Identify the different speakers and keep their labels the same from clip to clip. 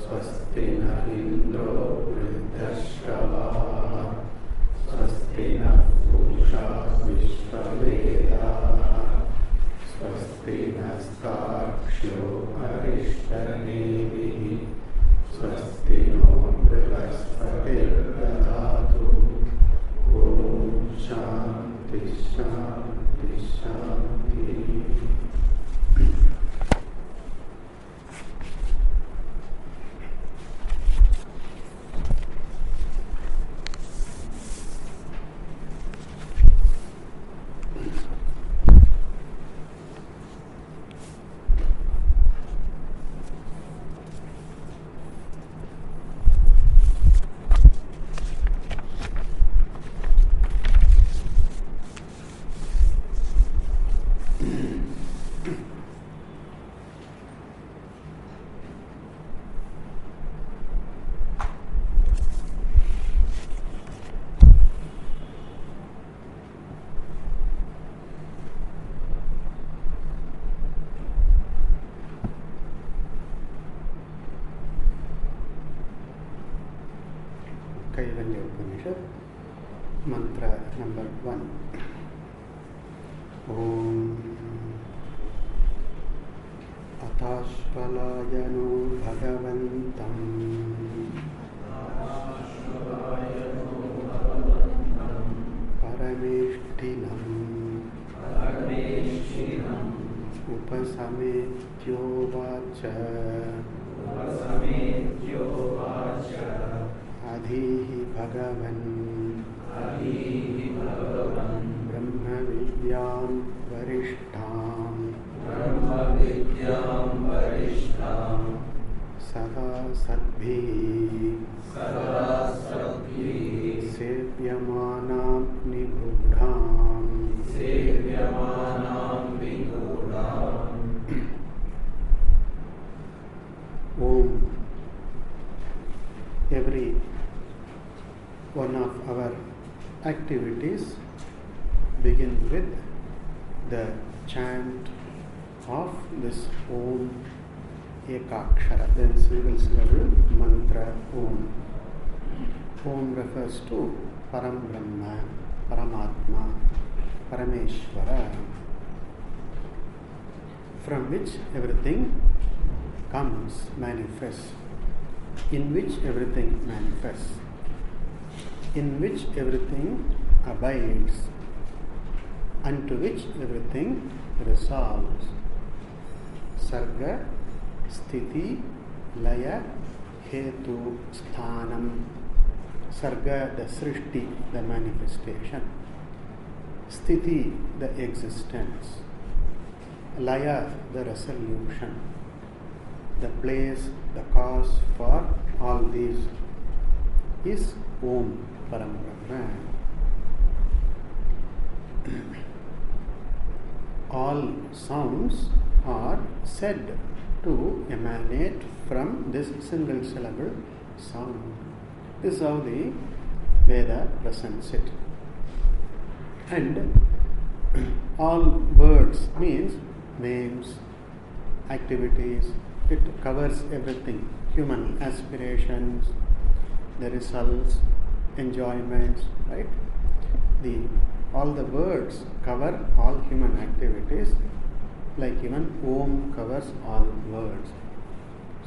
Speaker 1: स्वस्ति न इंद्रो वृद्धश्रवाः स्वस्ति न पूषा विश्ववेदाः स्वस्ति नस्ताक्ष्यो अरिष्टनेमिः स्वस्ति no बृहस्पतिर्दधातु। Om Shanti Shanti Shanti. Kaivalyopanishad, mantra number 1. Om Atashvalayano Bhagavantam Parameshtinam Upasametyovacha Adhihi Bhagavan Brahmavidyam Varishtham Sada Sadbhi Sevyamanam Nigudham Om. Every one of our activities begin with the chant of this Om Ekakshara, then single syllable mantra Om. Om refers to Param Brahma, Paramatma, Parameshvara, from which everything comes, manifests, in which everything manifests, in which everything abides, unto which everything resolves. Sarga, Sthiti, Laya, Hetu, Sthanam. Sarga, the Srishti, the manifestation. Sthiti, the existence. Laya, the resolution. The place, the cause for all these is Om Param Brahma. All sounds are said to emanate from this single syllable sound. This is how the Veda presents it. And all words means names, activities. It covers everything. Human aspirations, the results, enjoyments, right? All the words cover all human activities, like even Om covers all words.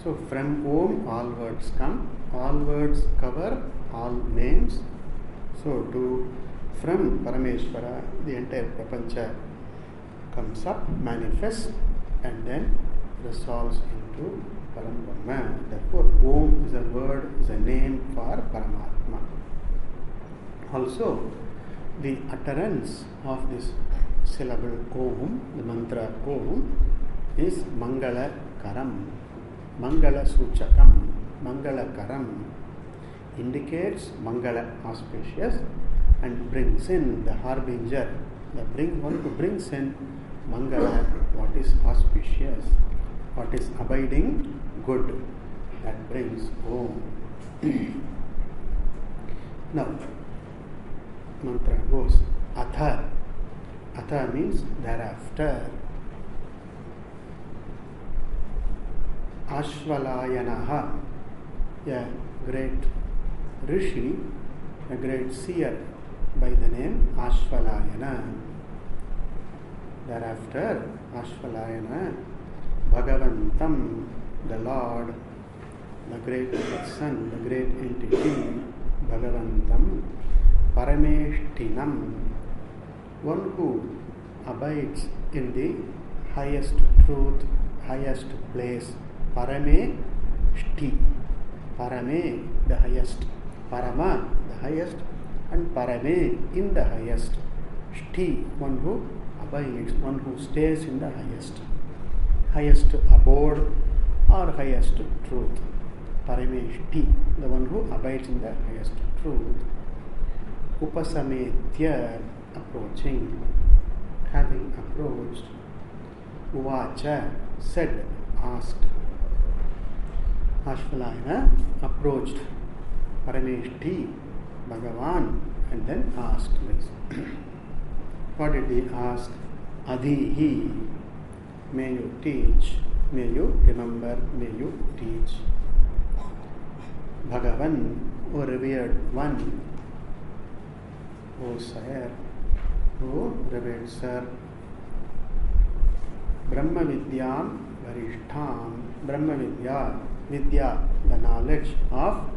Speaker 1: So from Om all words come, all words cover all names. So from Parameshvara the entire Prapancha comes up, manifests, and then resolves into Param Brahma. Therefore, Om is a word, is a name for Paramatma. Also, the utterance of this syllable Om, the mantra Om, is Mangala Karam, Mangala Suchakam, Mangala Karam, indicates Mangala, auspicious, and brings in the harbinger, one who brings in Mangala, what is auspicious, what is abiding good, that brings Om. Now, mantra goes Atha. Atha means thereafter. Ashvalayanaha. a great rishi, a great seer by the name Ashvalayana. Thereafter, Ashvalayana, Bhagavantam, the Lord, the great person, the great entity, Bhagavantam, Parameshtinam, one who abides in the highest truth, highest place, Parameshti, Parame, the highest, Parama, the highest, and Parame, in the highest, Shti, one who abides, one who stays in the highest abode or highest truth. Parameshti, the one who abides in the highest truth. Upasametya, approaching, having approached. Uvacha, said, asked. Ashvalayana approached Parameshti, Bhagavan, and then asked this. What did he ask? Adhihi, may you teach, may you remember, may you teach. Bhagavan, O revered one, O sire, O revered sir, Brahmavidyam varishtham, Brahmavidya, Vidya, the knowledge of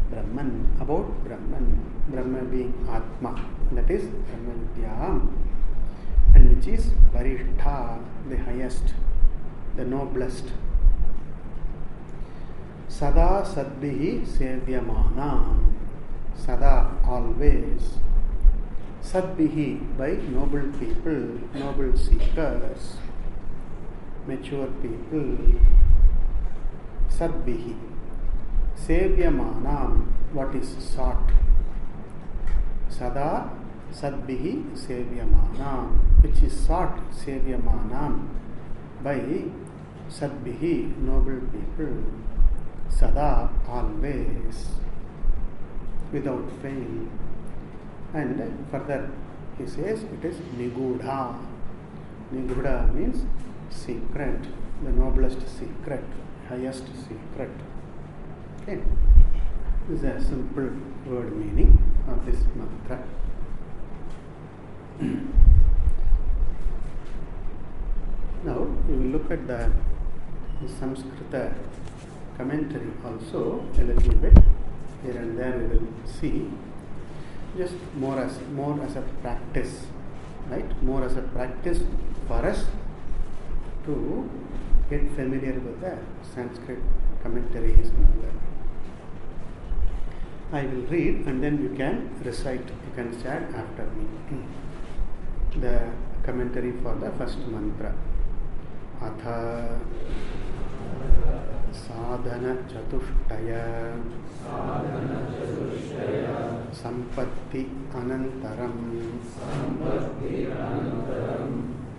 Speaker 1: Brahman, about Brahman, Brahma being Atma, that is Brahmavidyam, and which is Varishtha, the highest, the noblest. Sada Sadbihi Sevyamana, Sada, always. Sadbihi, by noble people, noble seekers, mature people. Sadbihi, Sevyamanam, what is sought. Sada Sadbihi Sevyamanam, which is sought, Sevyamanam, by Sadbihi, noble people. Sada, always, without fail. And further he says it is Nigudha. Nigudha means secret, the noblest secret, highest secret. Okay. This is a simple word meaning of this mantra. Now we will look at the Sanskrita commentary also a little bit. Here and there we will see, just more as a practice, right? More as a practice for us to get familiar with the Sanskrit commentaries and all that. I will read and then you can recite, you can chant after me. The commentary for the first mantra. Atha sadhana chatushtaya sampatti anantaram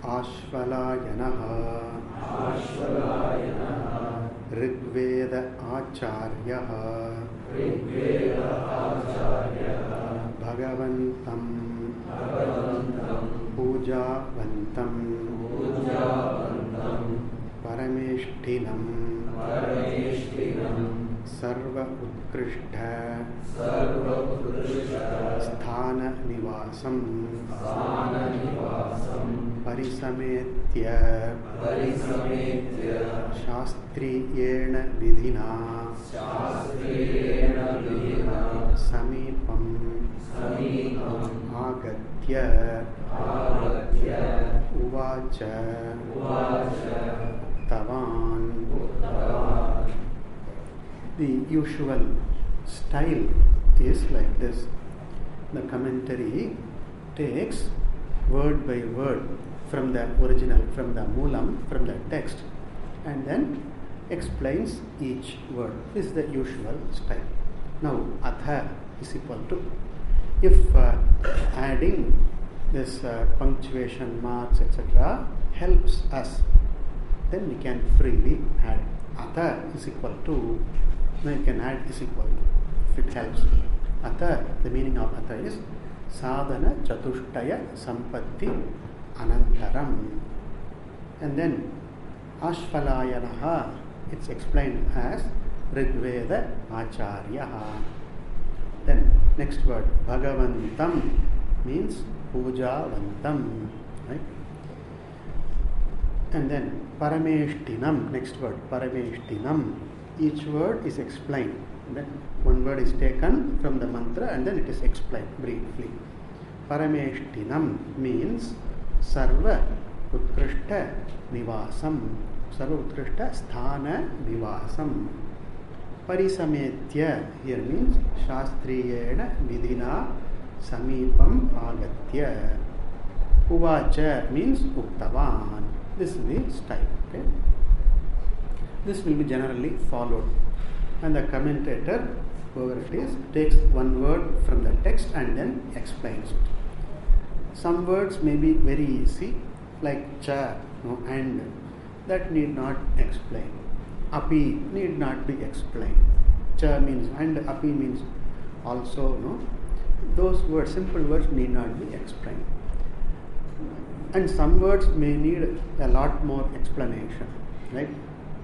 Speaker 1: ashvalayanaha Rigveda acharyaha Bhagavantam Pujavantam Parameshtinam Sarva Utkrishta Sthana Nivasam Parisametya Shastriyena Vidhina Samipam Agatya Uvacha Tavan. The usual style is like this. The commentary takes word by word from the original, from the moolam, from the text, and then explains each word. This is the usual style. Now, atha is equal to, if adding this punctuation marks, etc., helps us, then we can freely add. Atha is equal to, now you can add is equal to, if it helps. Atha, the meaning of atha is sadhana chatushtaya sampatti anantaram. And then ashvalayanaha, it's explained as Rigveda Acharyaha. Then next word, Bhagavantam means Pujavantam, right? And then Parameshtinam, next word, Parameshtinam. Each word is explained. Then one word is taken from the mantra and then it is explained briefly. Parameshtinam means Sarva Utkrishta Nivasam, Sarva Utkrishta Sthana Nivasam. Parisametya here means Shastriyena Vidina Samipam Agatya. Uvacha means Uktavan. This is the style. Okay? This will be generally followed. And the commentator, whoever it is, takes one word from the text and then explains it. Some words may be very easy, like cha, and that need not explain. Api need not be explained. Cha means and, api means also, those words, simple words need not be explained. And some words may need a lot more explanation, right?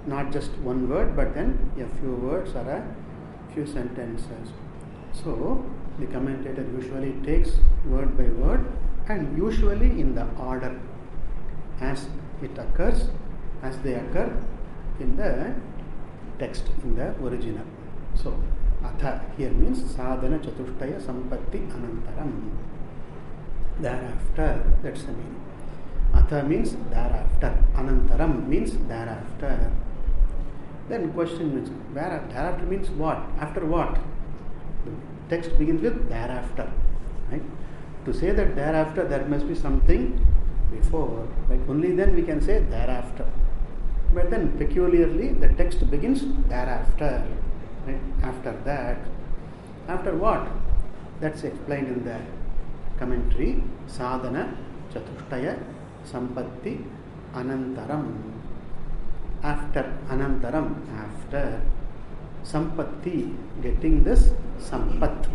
Speaker 1: Not just one word, but then a few words or a few sentences. So the commentator usually takes word by word and usually in the order as it occurs, as they occur in the text, in the original. So atha here means sadhana chatushtaya sampatti anantaram. Thereafter, that's the meaning. Atha means thereafter. Anantaram means thereafter. Then question means thereafter means what? After what? The text begins with thereafter. Right? To say that thereafter there must be something before. Like only then we can say thereafter. But then peculiarly the text begins thereafter. Right? After that. After what? That's explained in the commentary. Sadhana chatushtaya sampatti anantaram. After anantaram, after sampatti, getting this sampat,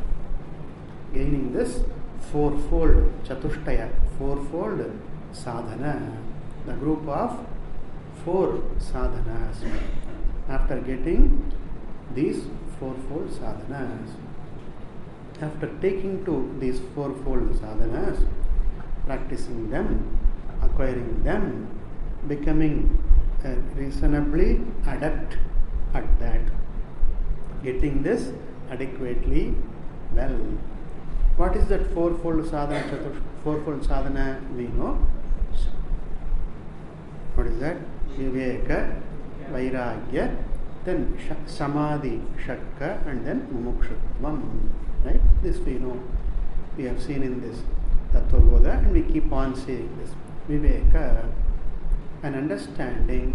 Speaker 1: gaining this fourfold chatushtaya, fourfold sadhana, the group of four sadhanas. After getting these fourfold sadhanas, after taking to these fourfold sadhanas, practicing them, acquiring them, becoming reasonably adept at that, getting this adequately well. What is that fourfold sadhana? Fourfold sadhana we know. What is that? Viveka, Vairagya, then Samadhi, Shakka, and then Mumukshutvam. Right? This we know. We have seen in this Tattva-bodha and we keep on saying this. Viveka, an understanding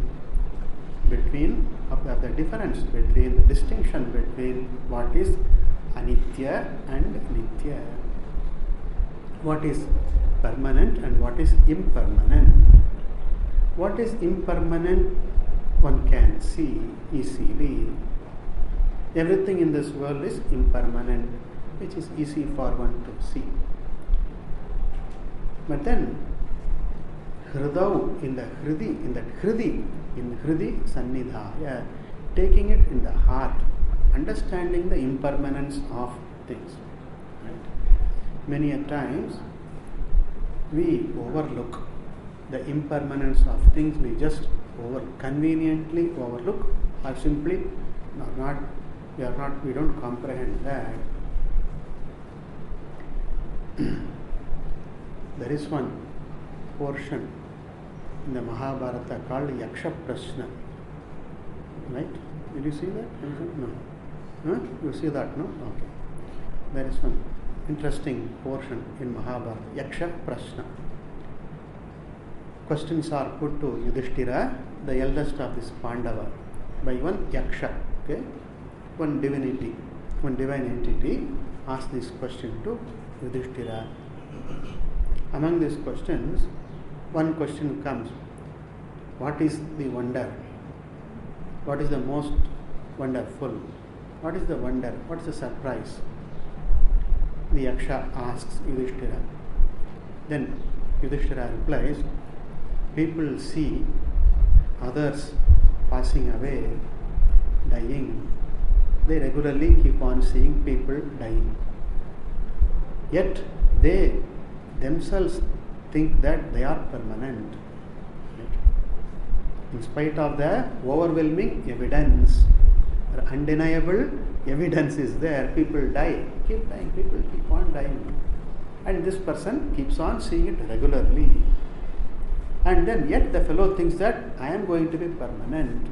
Speaker 1: between of the difference between the distinction between what is anitya and nitya, what is permanent and what is impermanent. What is impermanent one can see easily. Everything in this world is impermanent, which is easy for one to see. But then Hridau, in Hridi Sannidhaya, taking it in the heart, understanding the impermanence of things. Right? Many a times we overlook the impermanence of things, we just conveniently overlook, or simply we don't comprehend that. There is one portion in the Mahabharata called Yaksha Prashna. Right? Did you see that? No. Huh? You see that, no? Okay. There is one interesting portion in Mahabharata, Yaksha Prashna. Questions are put to Yudhishthira, the eldest of this Pandava, by one Yaksha. Okay? One divinity, one divine entity asks this question to Yudhishthira. Among these questions, one question comes: what is the wonder? What is the most wonderful? What is the wonder? What is the surprise? The Yaksha asks Yudhishthira. Then Yudhishthira replies, people see others passing away, dying, they regularly keep on seeing people dying. Yet they themselves think that they are permanent. In spite of the overwhelming evidence, undeniable evidence is there, people die, keep dying, people keep on dying. And this person keeps on seeing it regularly. And then yet the fellow thinks that I am going to be permanent.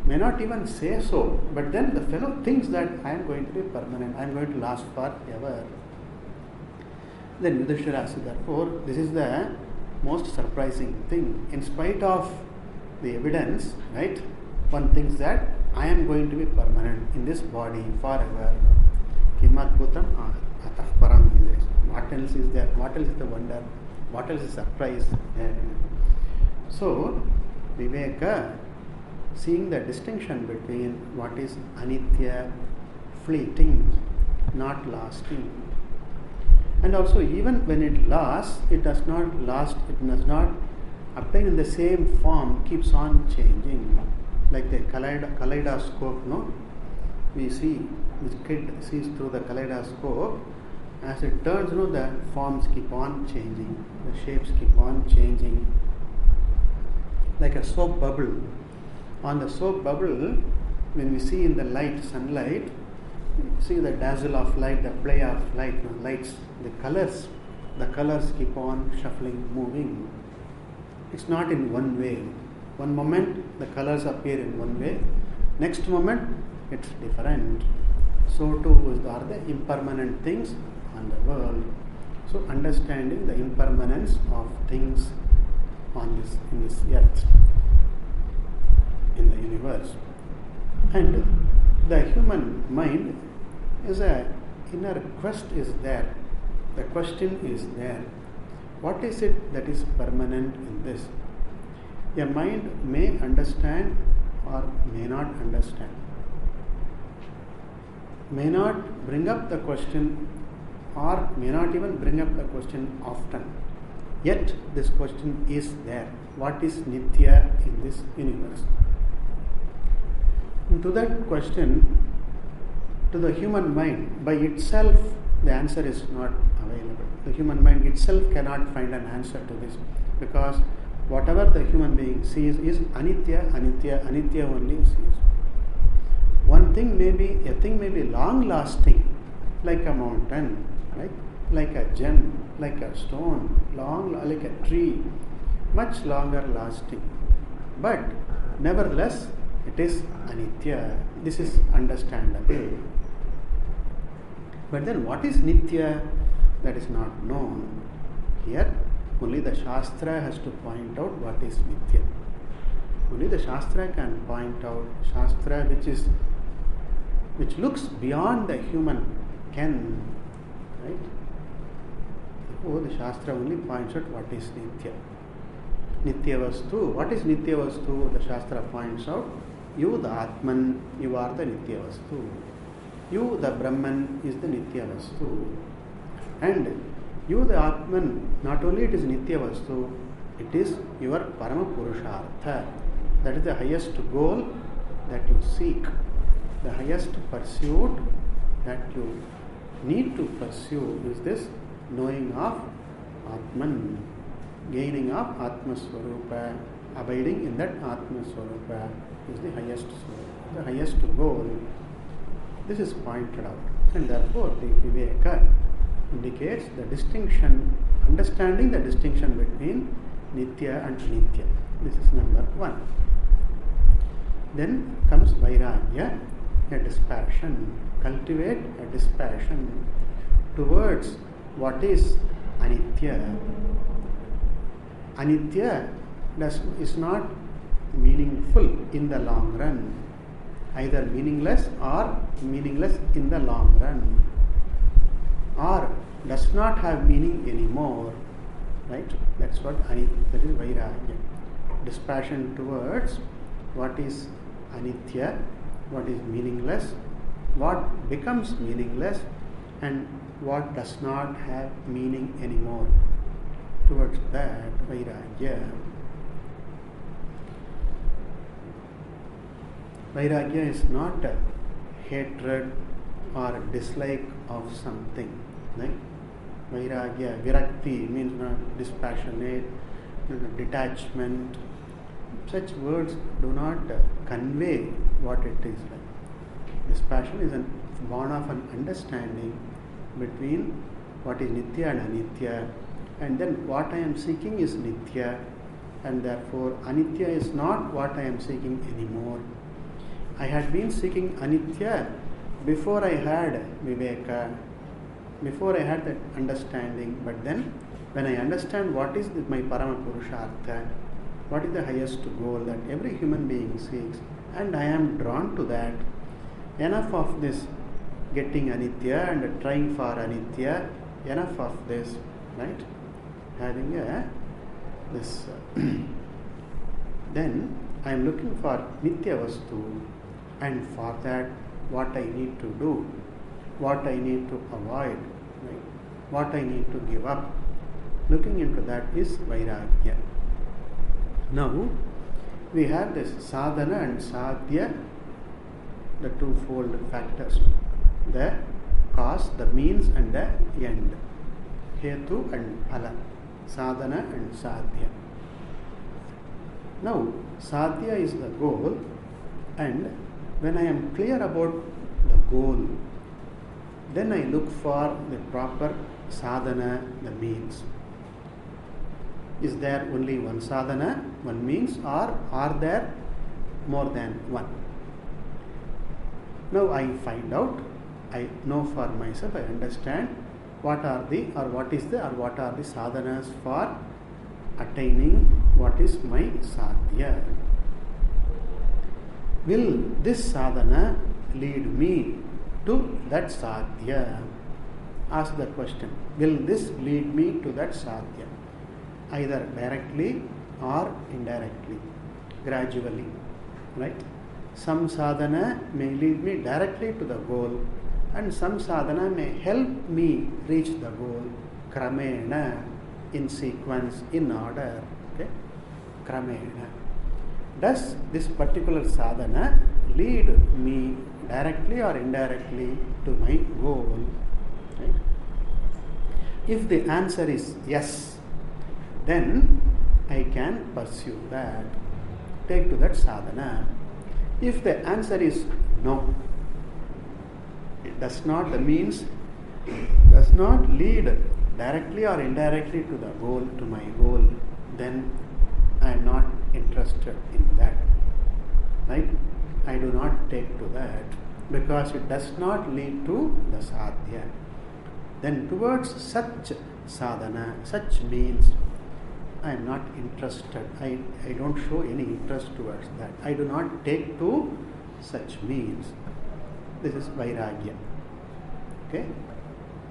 Speaker 1: May not even say so, but then the fellow thinks that I am going to be permanent, I am going to last forever. Then Yudhishthira asks, therefore, this is the most surprising thing. In spite of the evidence, right, one thinks that I am going to be permanent in this body forever. Kimadbhutam atah param. What else is there? What else is the wonder? What else is surprise there? So, Viveka, seeing the distinction between what is anitya, fleeting, not lasting, and also even when it lasts, it does not last, it does not obtain in the same form, keeps on changing. Like the kaleidoscope, no? We see, this kid sees through the kaleidoscope, as it turns, the forms keep on changing, the shapes keep on changing. Like a soap bubble. On the soap bubble, when we see in the light, sunlight, see the dazzle of light, the play of light, lights, the colors keep on shuffling, moving. It's not in one way. One moment the colors appear in one way, next moment it's different. So too are the impermanent things on the world. So understanding the impermanence of things in this earth, in the universe. And the human mind is a inner quest is there. The question is there. What is it that is permanent in this? A mind may understand or may not understand. May not bring up the question or may not even bring up the question often. Yet this question is there. What is Nitya in this universe? And to that question, to the human mind, by itself the answer is not available. The human mind itself cannot find an answer to this, because whatever the human being sees is anitya, anitya, anitya only sees. A thing may be long lasting, like a mountain, right? Like a gem, like a stone, like a tree, much longer lasting. But nevertheless, it is anitya. This is understandable. But then what is nitya? That is not known. Here, only the Shastra has to point out what is nitya. Only the Shastra can point out, Shastra which looks beyond the human ken, right? Oh, the Shastra only points out what is nitya. Nitya vastu. What is nitya vastu? The Shastra points out, you the Atman, you are the nitya vastu. You the Brahman is the nitya vastu. And you the Atman, not only it is nitya vastu, it is your parama purushartha. That is the highest goal that you seek. The highest pursuit that you need to pursue is this knowing of Atman, gaining of Atma Swarupa, abiding in that Atma Swarupa is the highest goal. This is pointed out, and therefore the Viveka indicates the distinction, understanding the distinction between Nitya and Anitya. This is number one. Then comes Vairagya, a dispassion. Cultivate a dispassion towards what is Anitya. Anitya is not meaningful in the long run, either meaningless or meaningless in the long run, or does not have meaning anymore, right? That's what that is Vairagya. Dispassion towards what is Anitya, what is meaningless, what becomes meaningless, and what does not have meaning anymore. Towards that Vairagya. Vairagya is not hatred or dislike of something. Like vairagya, virakti means dispassionate, detachment. Such words do not convey what it is like. Dispassion is born of an understanding between what is nitya and anitya, and then what I am seeking is nitya, and therefore anitya is not what I am seeking anymore. I had been seeking anitya before I had viveka, before I had that understanding, but then when I understand what is my parama purushartha, what is the highest goal that every human being seeks, and I am drawn to that, enough of this getting anitya and trying for anitya, enough of this, right? Having this then I am looking for nitya vastu, and for that what I need to do, what I need to avoid, right? What I need to give up. Looking into that is vairagya. Now we have this sadhana and sadhya, the twofold factors, the cause, the means and the end, hetu and phala, sadhana and sadhya. Now sadhya is the goal, and when I am clear about the goal, then I look for the proper sadhana, the means. Is there only one sadhana, one means, or are there more than one? Now I find out, I know for myself, I understand what are the sadhanas for attaining what is my sadhya. Will this sadhana lead me to that sadhya? Ask the question. Will this lead me to that sadhya? Either directly or indirectly, gradually, right? Some sadhana may lead me directly to the goal, and some sadhana may help me reach the goal, kramena, in sequence, in order, okay? Kramena. Does this particular sadhana lead me directly or indirectly to my goal? Right? If the answer is yes, then I can pursue that, take to that sadhana. If the answer is no, it does not, the means does not lead directly or indirectly to the goal, to my goal, then I am not interested in that. Right? I do not take to that because it does not lead to the sadhya. Then towards such sadhana, such means, I am not interested. I don't show any interest towards that. I do not take to such means. This is vairagya. Okay?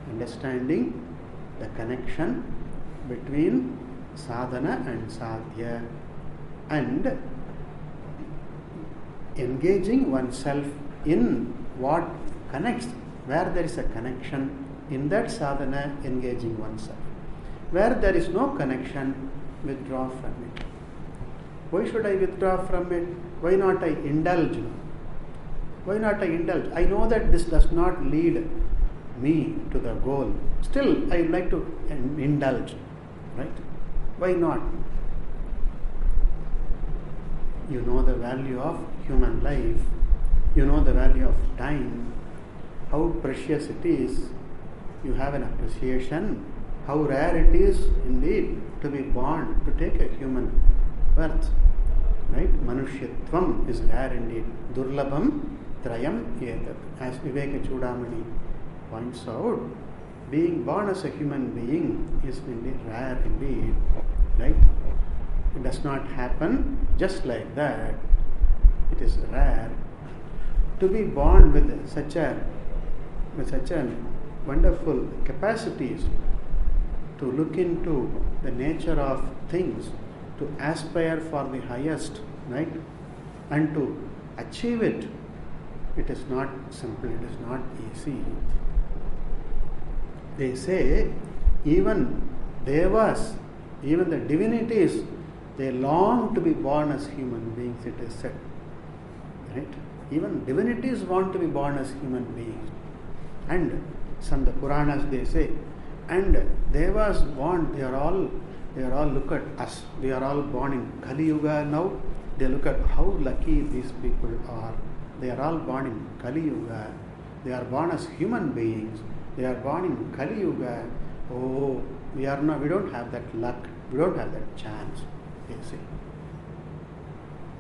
Speaker 1: Understanding the connection between sadhana and sadhya, and engaging oneself in what connects, where there is a connection, in that sadhana engaging oneself. Where there is no connection, withdraw from it. Why should I withdraw from it? Why not I indulge? Why not I indulge? I know that this does not lead me to the goal. Still, I would like to indulge. Right? Why not? You know the value of human life. You know the value of time. How precious it is. You have an appreciation. How rare it is indeed to be born, to take a human birth. Right? Manushyatvam is rare indeed. Durlabham trayam etat. As Viveka Chudamani points out, being born as a human being is indeed rare indeed. Right? It does not happen just like that. It is rare. To be born with such a wonderful capacities to look into the nature of things, to aspire for the highest, right? And to achieve it, it is not simple, it is not easy. They say even devas, even the divinities, they long to be born as human beings, it is said. Right? even divinities want to be born as human beings. And some the Puranas they say, and Devas want, they are all look at us. We are all born in Kali Yuga now. They look at how lucky these people are. They are all born in Kali Yuga. They are born as human beings. They are born in Kali Yuga. Oh, we don't have that luck. We don't have that chance. You see.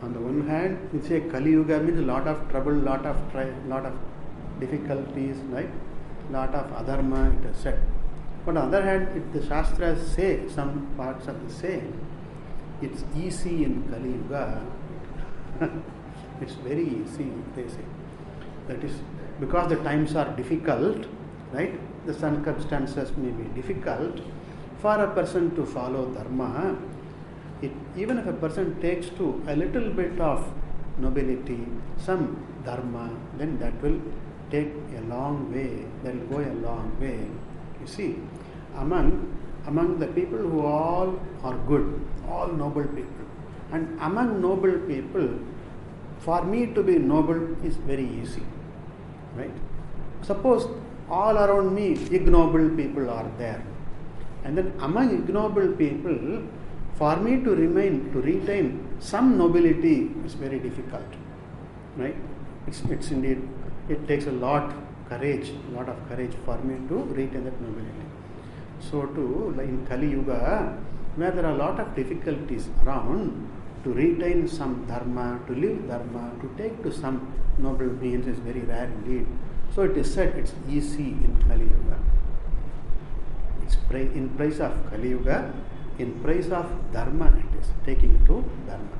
Speaker 1: On the one hand, we say Kali Yuga means a lot of trouble, lot of difficulties, right? Lot of adharma, it is said. But on the other hand, if the Shastras say, some parts of the same, it's easy in Kali Yuga. It's very easy, they say. That is because the times are difficult, right? The circumstances may be difficult for a person to follow dharma. Even if a person takes to a little bit of nobility, some dharma, then that will take a long way. That will go a long way. You see, among the people who all are good, all noble people, and among noble people, for me to be noble is very easy, right? Suppose all around me ignoble people are there, and then among ignoble people, for me to retain some nobility is very difficult, right? It's indeed, it takes a lot of courage for me to retain that nobility. So too, like in Kali Yuga, where there are a lot of difficulties around, to retain some dharma, to live dharma, to take to some noble means is very rare indeed. So it is said it's easy in Kali Yuga. It's in praise of Kali Yuga, in praise of dharma it is, taking to dharma.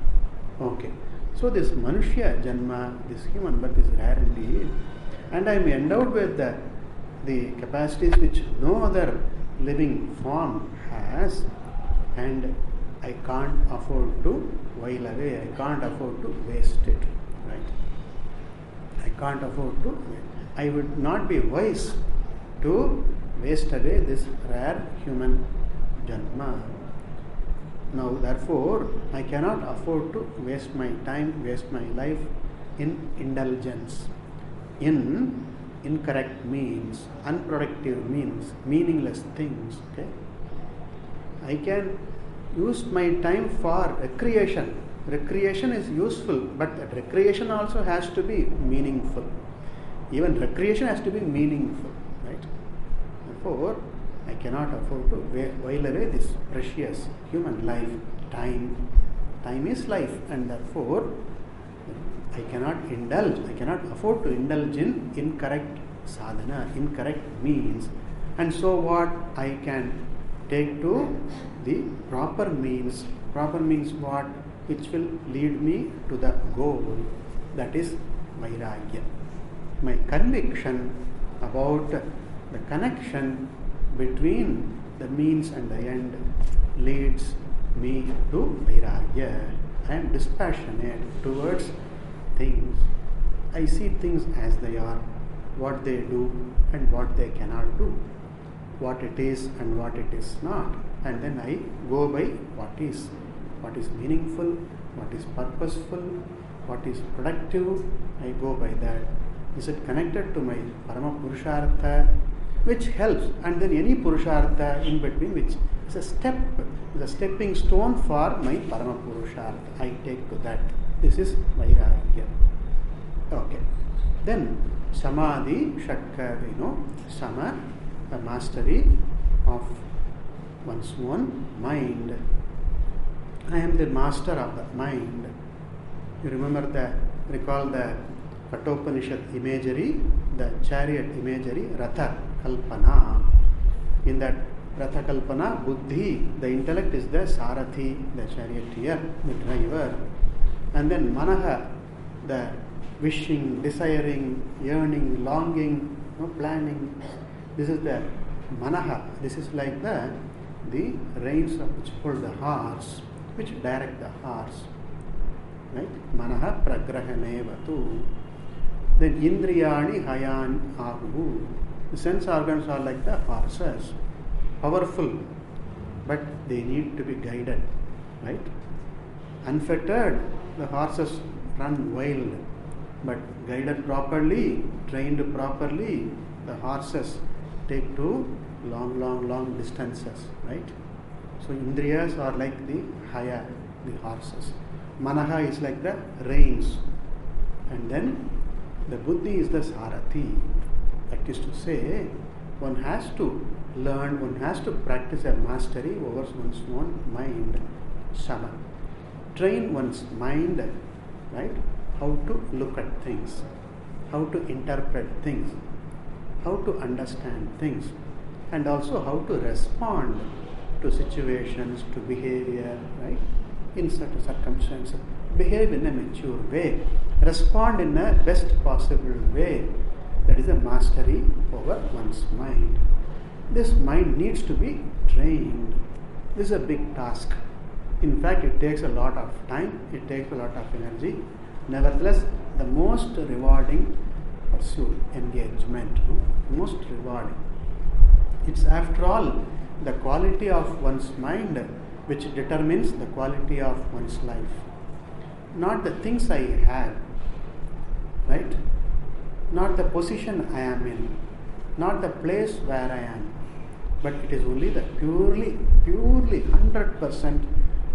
Speaker 1: Okay. So this Manushya Janma, this human birth is rare indeed. And I am endowed with the capacities which no other living form has, and I can't afford to while away, I can't afford to waste it, right? I can't afford to waste. I would not be wise to waste away this rare human Janma. Now therefore, I cannot afford to waste my time, waste my life in indulgence, in incorrect means, unproductive means, meaningless things. Okay, I can use my time for recreation. Recreation is useful, but that recreation also has to be meaningful. Even recreation has to be meaningful, right? Therefore, I cannot afford to while away this precious human life, time. Time is life, and therefore I cannot afford to indulge in incorrect sadhana, incorrect means. And so what I can take to the proper means. Proper means what? Which will lead me to the goal, that is Vairagya. My conviction about the connection between the means and the end leads me to Vairagya. I am dispassionate towards things. I see things as they are, what they do and what they cannot do, what it is and what it is not, and then I go by what is meaningful, what is purposeful, what is productive. I go by that. Is it connected to my Parama Purushartha, which helps, and then any Purushartha in between, which is a stepping stone for my Parama Purushartha. I take to that. This is Vairagya. Okay. Then Samadhi, Shakka, Sama, the mastery of one's own mind. I am the master of the mind. You recall the Kathopanishad imagery, the chariot imagery, Ratha Kalpana. In that Ratha Kalpana, Buddhi, the intellect is the Sarathi, the charioteer, the driver. And then Manaha, the wishing, desiring, yearning, longing, planning. This is the Manaha. This is like the reins which pull the horse, which direct the horse. Right? Manaha pragrahanevatu. Then Indriyani hayan ahu. The sense organs are like the horses, powerful, but they need to be guided. Right? Unfettered, the horses run wild. But guided properly, trained properly, the horses take to long distances, right? So Indriyas are like the haya, the horses. Manaha is like the reins. And then the buddhi is the sarathi. That is to say, one has to learn, one has to practice a mastery over one's own mind, shama. Train one's mind, right? How to look at things, how to interpret things, how to understand things, and also how to respond to situations, to behavior, right? In certain circumstances, behave in a mature way, respond in a best possible way. That is a mastery over one's mind. This mind needs to be trained. This is a big task. In fact, it takes a lot of time, it takes a lot of energy. Nevertheless, the most rewarding pursuit, engagement, most rewarding. It's after all the quality of one's mind which determines the quality of one's life. Not the things I have, right? Not the position I am in, not the place where I am, but it is only the purely 100%,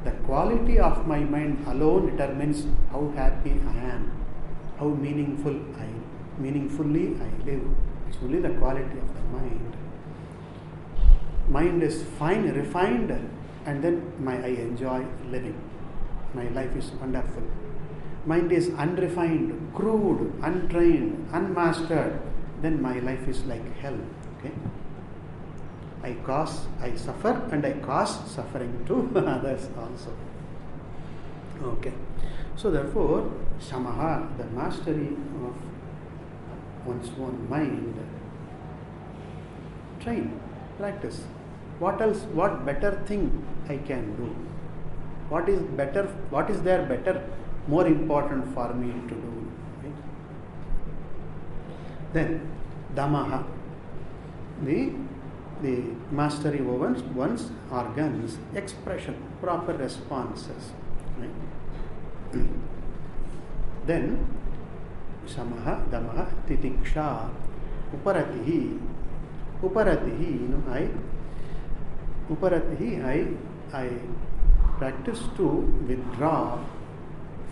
Speaker 1: the quality of my mind alone determines how happy I am, how meaningfully I live. It's only the quality of the mind. Mind is fine, refined, and then I enjoy living. My life is wonderful. Mind is unrefined, crude, untrained, unmastered, then my life is like hell. Okay? I suffer and I cause suffering to others also. Okay. So therefore, shamaha, the mastery of one's own mind. Train, practice. What else, what better thing I can do? What is there better, more important for me to do? Right? Then, damaha, the mastery over one's organs, expression, proper responses. Right? Then, shamaha, damaha, titiksha, uparatihi, I practice to withdraw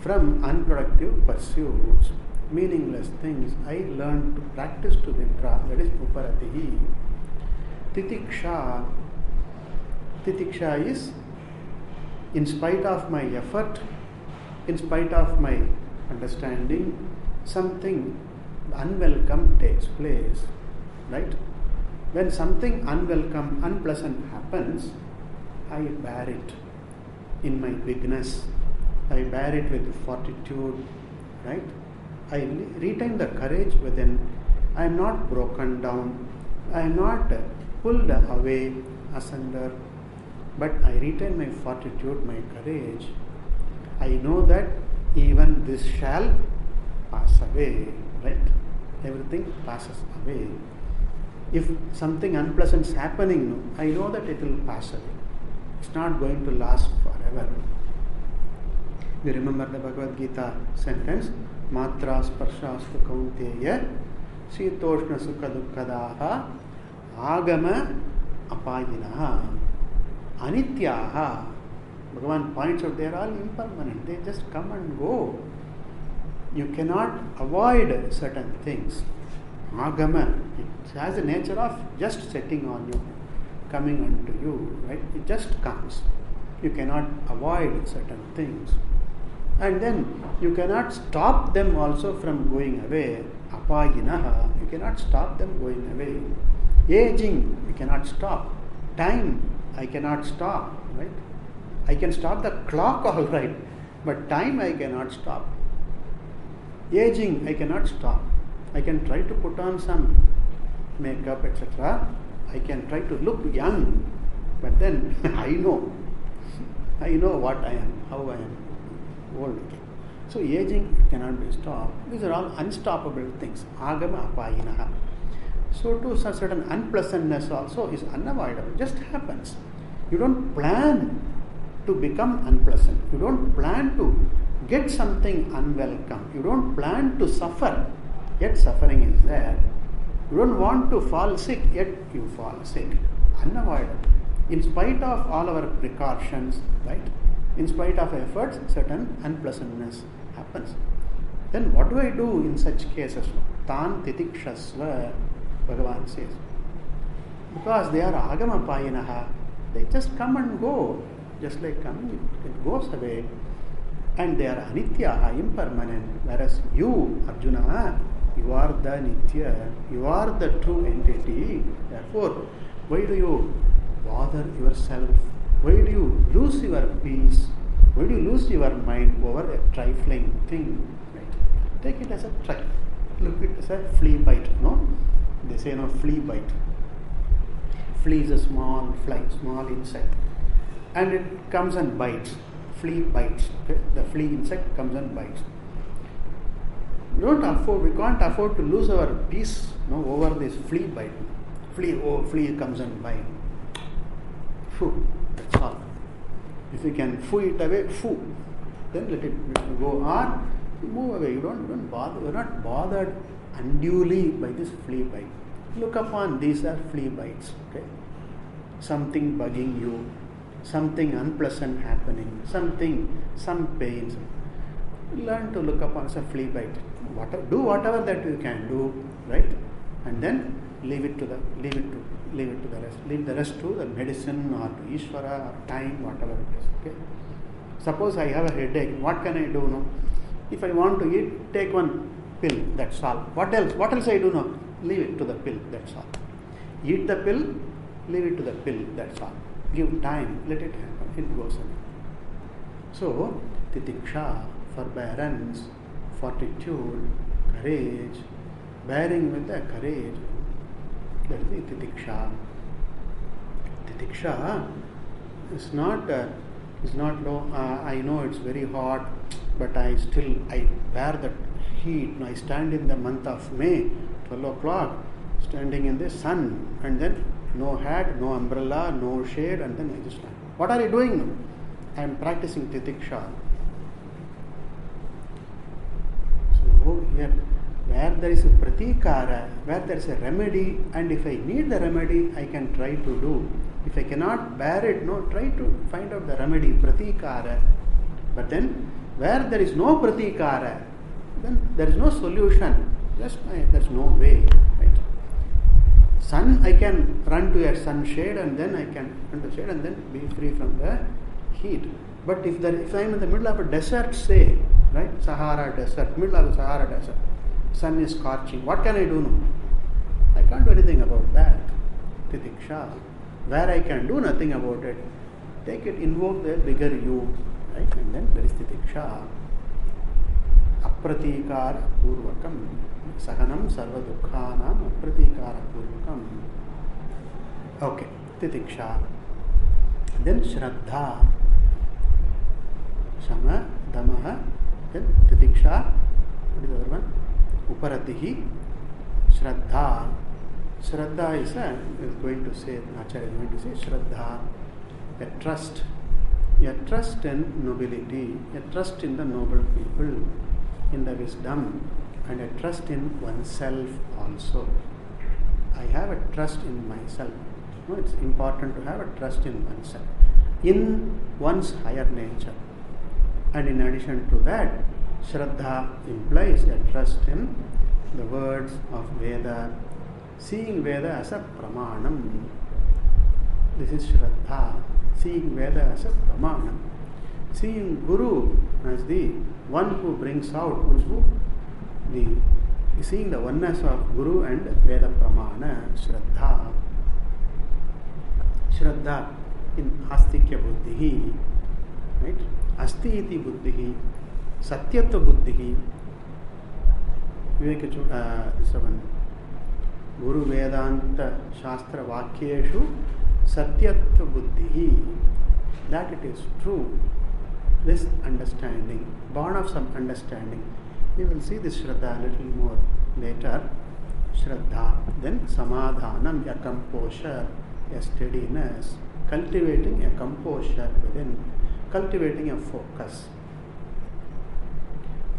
Speaker 1: from unproductive pursuits, meaningless things. I learn to practice to withdraw. That is uparatihi. Titiksha is, in spite of my effort, in spite of my understanding, something unwelcome takes place. Right? When something unwelcome, unpleasant happens, I bear it in my bigness. I bear it with fortitude, right? I retain the courage within. I am not broken down. I am not pulled away, asunder, but I retain my fortitude, my courage. I know that even this shall pass away, right? Everything passes away. If something unpleasant is happening, I know that it will pass away. It's not going to last forever. You remember the Bhagavad Gita sentence, Matra sparshastu kaunteya sitoshna sukha dukkadaha agama apayinaha anityaha. Bhagavan points out they are all impermanent. They just come and go. You cannot avoid certain things. Agama, it has the nature of just setting on you, coming unto you, right? It just comes. You cannot avoid certain things. And then you cannot stop them also from going away. Apayinaha, you cannot stop them going away. Aging, you cannot stop. Time, I cannot stop, right? I can stop the clock all right, but time I cannot stop. Aging, I cannot stop. I can try to put on some makeup, etc. I can try to look young, but then I know what I am, how I am old. So aging cannot be stopped. These are all unstoppable things. Agama apayinaha. So too, certain unpleasantness also is unavoidable. It just happens. You don't plan to become unpleasant. You don't plan to get something unwelcome. You don't plan to suffer, yet suffering is there. You don't want to fall sick, yet you fall sick. Unavoidable. In spite of all our precautions, right? In spite of efforts, certain unpleasantness happens. Then what do I do in such cases? Tan titikshasva, Bhagavan says. Because they are agama payinaha, they just come and go. Just like coming, it goes away. And they are anityaha, impermanent. Whereas you, Arjuna, you are the nitya, you are the true entity. Therefore, why do you bother yourself? Why do you lose your peace? Why do you lose your mind over a trifling thing? Right? Take it as a trifle. Look at it as a flea bite. No? They say no, flea bite. Flea is a small fly, small insect. And it comes and bites. Flea bites. Okay? The flea insect comes and bites. We can't afford to lose our peace over this flea bite. Flea comes and bites. Foo, that's all. If you can foo it away, foo. Then let it go on, move away. You don't bother. You're not bothered unduly by this flea bite. Look upon these are flea bites. Okay? Something bugging you, something unpleasant happening, some pains. Learn to look upon as a flea bite. Do whatever that you can do, right? And then leave it to the rest. Leave the rest to the medicine or to Ishvara or time, whatever it is. Okay? Suppose I have a headache. What can I do now? If I want to eat, take one pill. That's all. What else? What else I do now? Leave it to the pill. That's all. Eat the pill. Leave it to the pill. That's all. Give time. Let it happen. It goes away. So, titiksha, forbearance, fortitude, courage, bearing with the courage. That is the titiksha. Titiksha is not I know it's very hot, but I bear that heat. I stand in the month of May, 12 o'clock, standing in the sun, and then no hat, no umbrella, no shade, and then I just stand. What are you doing now? I am practicing titiksha. So here, where there is a pratikara, where there is a remedy, and if I need the remedy, I can try to do. If I cannot bear it, try to find out the remedy, pratikara. But then, where there is no pratikara, then there is no solution. There's no way. Right? Sun, I can run to a sun shade, and then I can run to shade, and then be free from the heat. But if I am in the middle of a desert, say, right, Sahara desert, middle of the Sahara desert, sun is scorching. What can I do now? I can't do anything about that. Titiksha. Where I can do nothing about it, take it, invoke the bigger you, right? And then there is titiksha. Apratikara purvakam. Sahanam sarva dukkhanam apratikara purvakam. Okay, titiksha. Then shraddha. Shama, damaha. Then titiksha. What is the other one? Uparatihi, Shraddha. Shraddha is going to say, Acharya is going to say, Shraddha, a trust in nobility, a trust in the noble people, in the wisdom, and a trust in oneself also. I have a trust in myself. It's important to have a trust in oneself, in one's higher nature. And in addition to that, Shraddha implies a trust in the words of Veda, seeing Veda as a pramanam. This is Shraddha, seeing Veda as a pramanam. Seeing Guru as the one who brings out, seeing the oneness of Guru and Veda pramana, Shraddha. Shraddha in Astikya buddhihi, right? Asti iti buddhihi. Satyatva buddhihi. Guru Vedanta Shastra Vakyeshu Satyatva buddhihi. That it is true. This understanding, born of some understanding. We will see this Shraddha a little more later. Shraddha. Then Samadhanam, a composure, a steadiness. Cultivating a composure within. Cultivating a focus.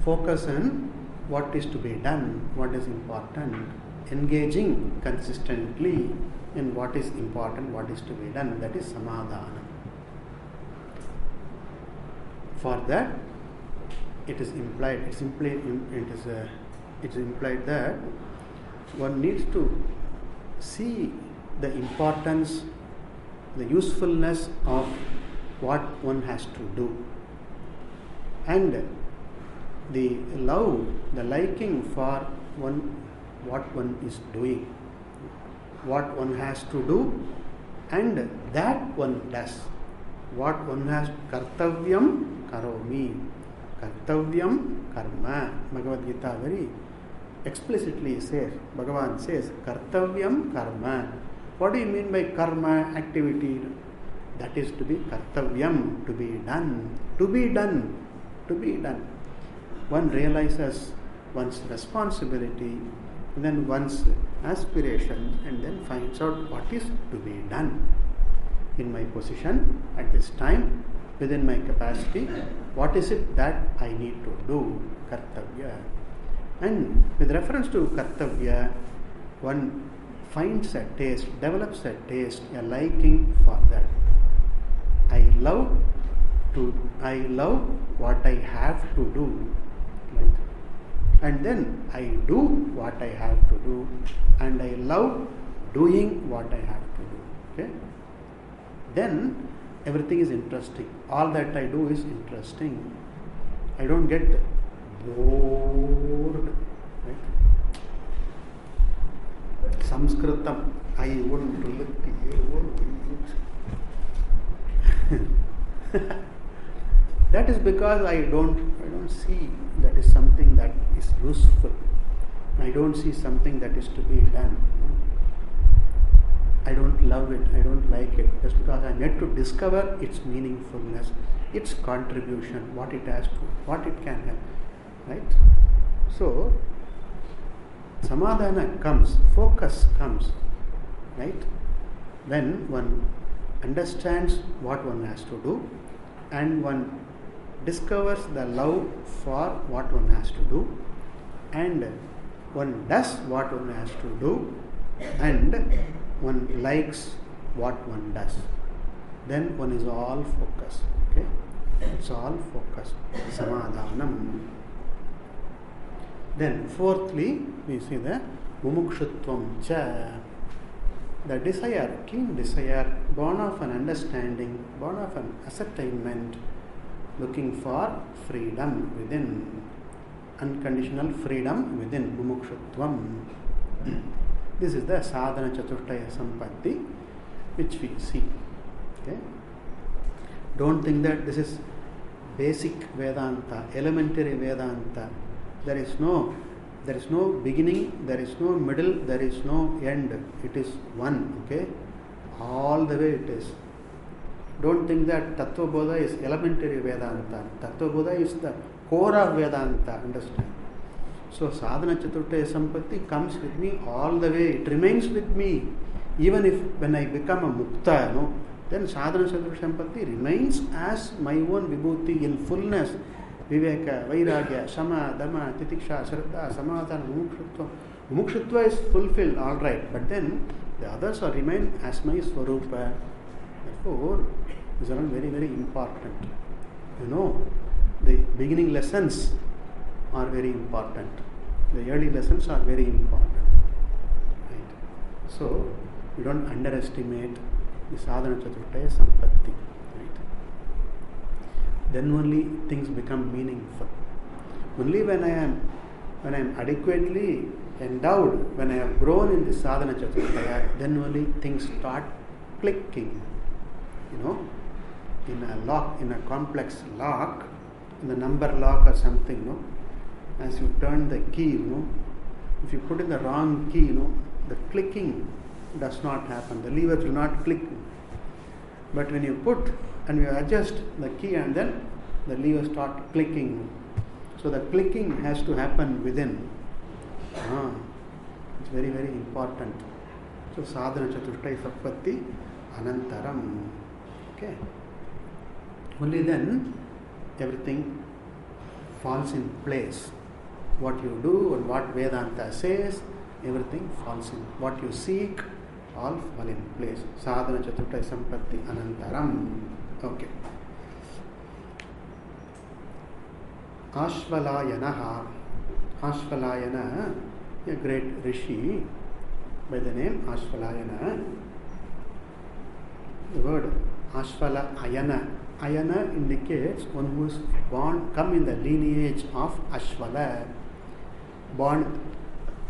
Speaker 1: focus on what is to be done, what is important, engaging consistently in what is important, what is to be done. That is samadhana. For that, it is implied. It's implied that one needs to see the importance, the usefulness of what one has to do, and the love, the liking for what one is doing, what one has to do, and that one does. What one has, kartavyam karomi, kartavyam karma. Bhagavad Gita very explicitly says, Bhagavan says, kartavyam karma. What do you mean by karma? Activity. That is to be kartavyam, to be done, to be done, to be done. One realizes one's responsibility, and then one's aspiration, and then finds out what is to be done. In my position, at this time, within my capacity, what is it that I need to do? Kartavya. And with reference to kartavya, one finds a taste, develops a taste, a liking for that. I love what I have to do, right? And then I do what I have to do, and I love doing what I have to do. Okay? Then everything is interesting. All that I do is interesting. I don't get bored. Right? Sanskritam, I won't look. That is because I don't see that is something that is useful. I don't see something that is to be done. I don't love it, I don't like it, just because I am yet to discover its meaningfulness, its contribution, what it has to, what it can help. Right? So, samadhana comes, focus comes, right? When one understands what one has to do, and one discovers the love for what one has to do, and one does what one has to do, and one likes what one does, then one is all focused. Okay? It's all focused. Samadhanam. Then fourthly, we see the mumukshutvam cha, the desire, keen desire, born of an understanding, born of an ascertainment, looking for freedom within, unconditional freedom within, mumukshutvam. This is the sadhana chatushtaya sampatti which we see. Okay? Don't think that this is basic Vedanta, elementary Vedanta. There is no beginning, there is no middle, there is no end. It is one. Okay? All the way it is. Don't think that Tattva Bodha is elementary Vedanta. Tattva Bodha is the core of Vedanta. Understand? So sadhana chaturtaya sampatti comes with me all the way. It remains with me. Even if when I become a mukta, then sadhana chaturtaya sampatti remains as my own vibhuti in fullness. Viveka, Vairagya, Sama, Dhamma, Titiksha, Shraddha, Samadhana, Mumukshutva. Mumukshutva is fulfilled, all right. But then the others are remain as my Swarupa. Therefore, these are all very, very important. The beginning lessons are very important. The early lessons are very important. Right? So, you don't underestimate the sadhana chaturtaya sampatti. Right? Then only things become meaningful. Only when I am adequately endowed, when I have grown in the sadhana chaturtaya, then only things start clicking. In a lock, in a complex lock, in the number lock or something, as you turn the key, if you put in the wrong key, the clicking does not happen. The levers will not click. But when you put and you adjust the key, and then the levers start clicking. So the clicking has to happen within. It's very, very important. So sadhana chatushtaya sampatti anantaram. Okay. Only then everything falls in place. What you do and what Vedanta says, everything falls in. What you seek, all fall in place. Sadhana Chaturta Sampatti Anantaram. Okay. Ashvalayanaha. Ashvalayana, a great rishi by the name Ashvalayana. The word Ashvala Ayana. Ayana indicates one who is born, come in the lineage of Ashvala. Born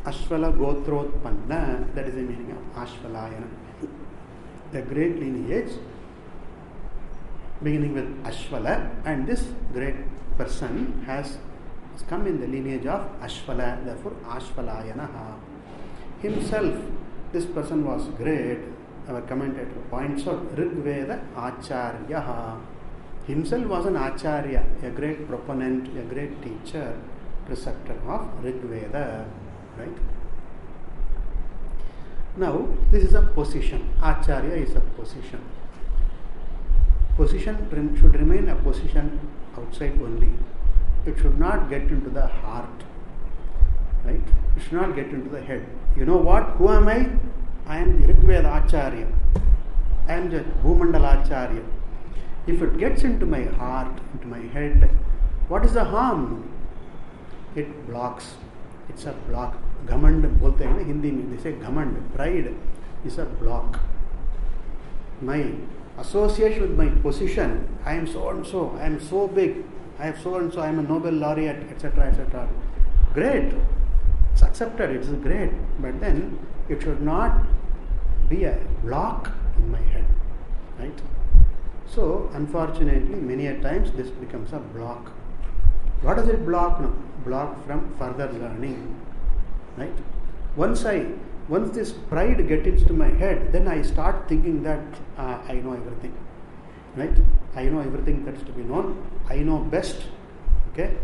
Speaker 1: Ashvala Gotrotpanna, that is the meaning of Ashvalayana. The great lineage beginning with Ashvala, and this great person has come in the lineage of Ashvala, therefore Ashvalayana. Himself, this person was great. Our commentator points out Rigveda Acharya. Himself was an Acharya, a great proponent, a great teacher, preceptor of Rigveda. Right? Now, this is a position. Acharya is a position. Position should remain a position outside only. It should not get into the heart. Right? It should not get into the head. You know what? Who am I? I am the Rigveda Acharya. I am the Bhumandala Acharya. If it gets into my heart, into my head, what is the harm? It blocks. It's a block. Ghamand bolte hain Hindi mein. They say ghamand, pride is a block. My association with my position, I am so and so, I am so big, I am so and so, I am a Nobel laureate, etc., etc. Great. It's accepted, it's great. But then it should not be a block in my head. Right? So, unfortunately, many a times this becomes a block. What does it block? No, block from further learning. Right? Once this pride gets into my head, then I start thinking that I know everything. Right? I know everything that's to be known. I know best. Okay?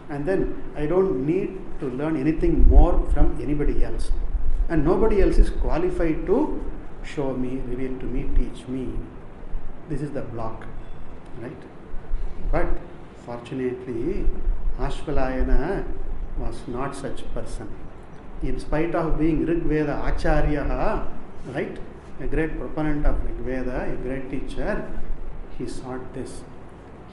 Speaker 1: And then I don't need to learn anything more from anybody else. And nobody else is qualified to show me, reveal to me, teach me. This is the block. Right? But fortunately, Ashvalayana was not such person. In spite of being Rigveda Acharya, right, a great proponent of Rigveda, a great teacher, he sought this.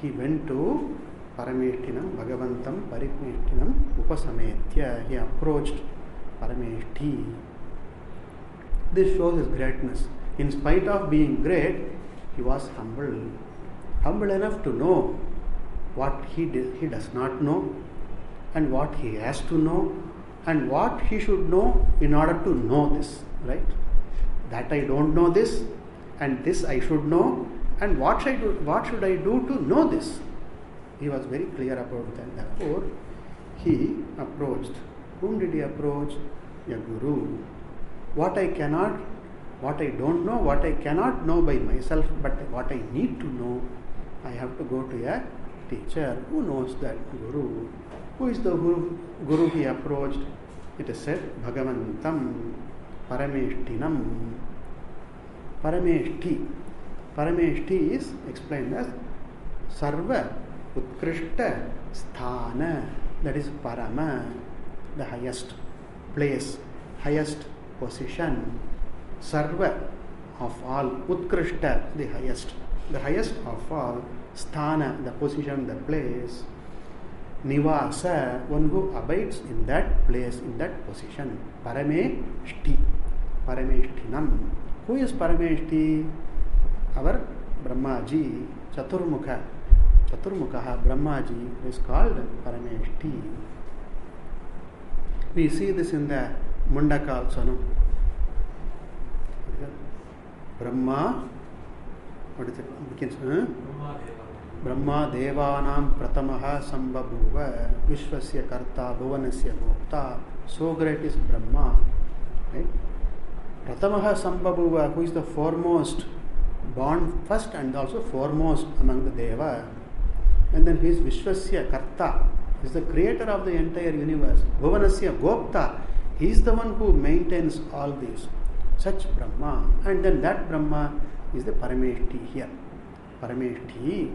Speaker 1: He went to Parameshtinam, Bhagavantam, Parimeshtinam, Upasametya. He approached Parameshti. This shows his greatness. In spite of being great, he was humble. Humble enough to know what he does not know, and what he has to know, and what he should know in order to know this. Right? That I don't know this, and this I should know, and what should I do to know this? He was very clear about that. Therefore, he approached. Whom did he approach? A guru. What I don't know, what I cannot know by myself, but what I need to know, I have to go to a teacher who knows that guru. Who is the guru he approached? It is said, Bhagavantam, Parameshtinam. Parameshti. Parameshti is explained as Sarva Utkrishta Sthana. That is Parama, the highest place, highest position. Sarva of all, Utkrishta, the highest of all, Sthana, the position, the place. Nivasa, one who abides in that place, in that position. Parameshti, Parameshtinam. Who is Parameshti? Our Brahmaji, Chaturmukha. Chaturmukha Brahmaji is called Parameshti. We see this in the Mundaka also, no? Brahma, what is it? Begins, Brahma Devanam Pratamaha Sambhabhuva Vishwasya Karta Bhuvanasya Gopta. So great is Brahma. Right? Pratamaha Sambhabhuva, who is the foremost, born first and also foremost among the Deva. And then he is Vishwasya Karta, he is the creator of the entire universe. Bhuvanasya Gopta, he is the one who maintains all these. Such Brahma. And then that Brahma is the Parameshti here. Parameshti.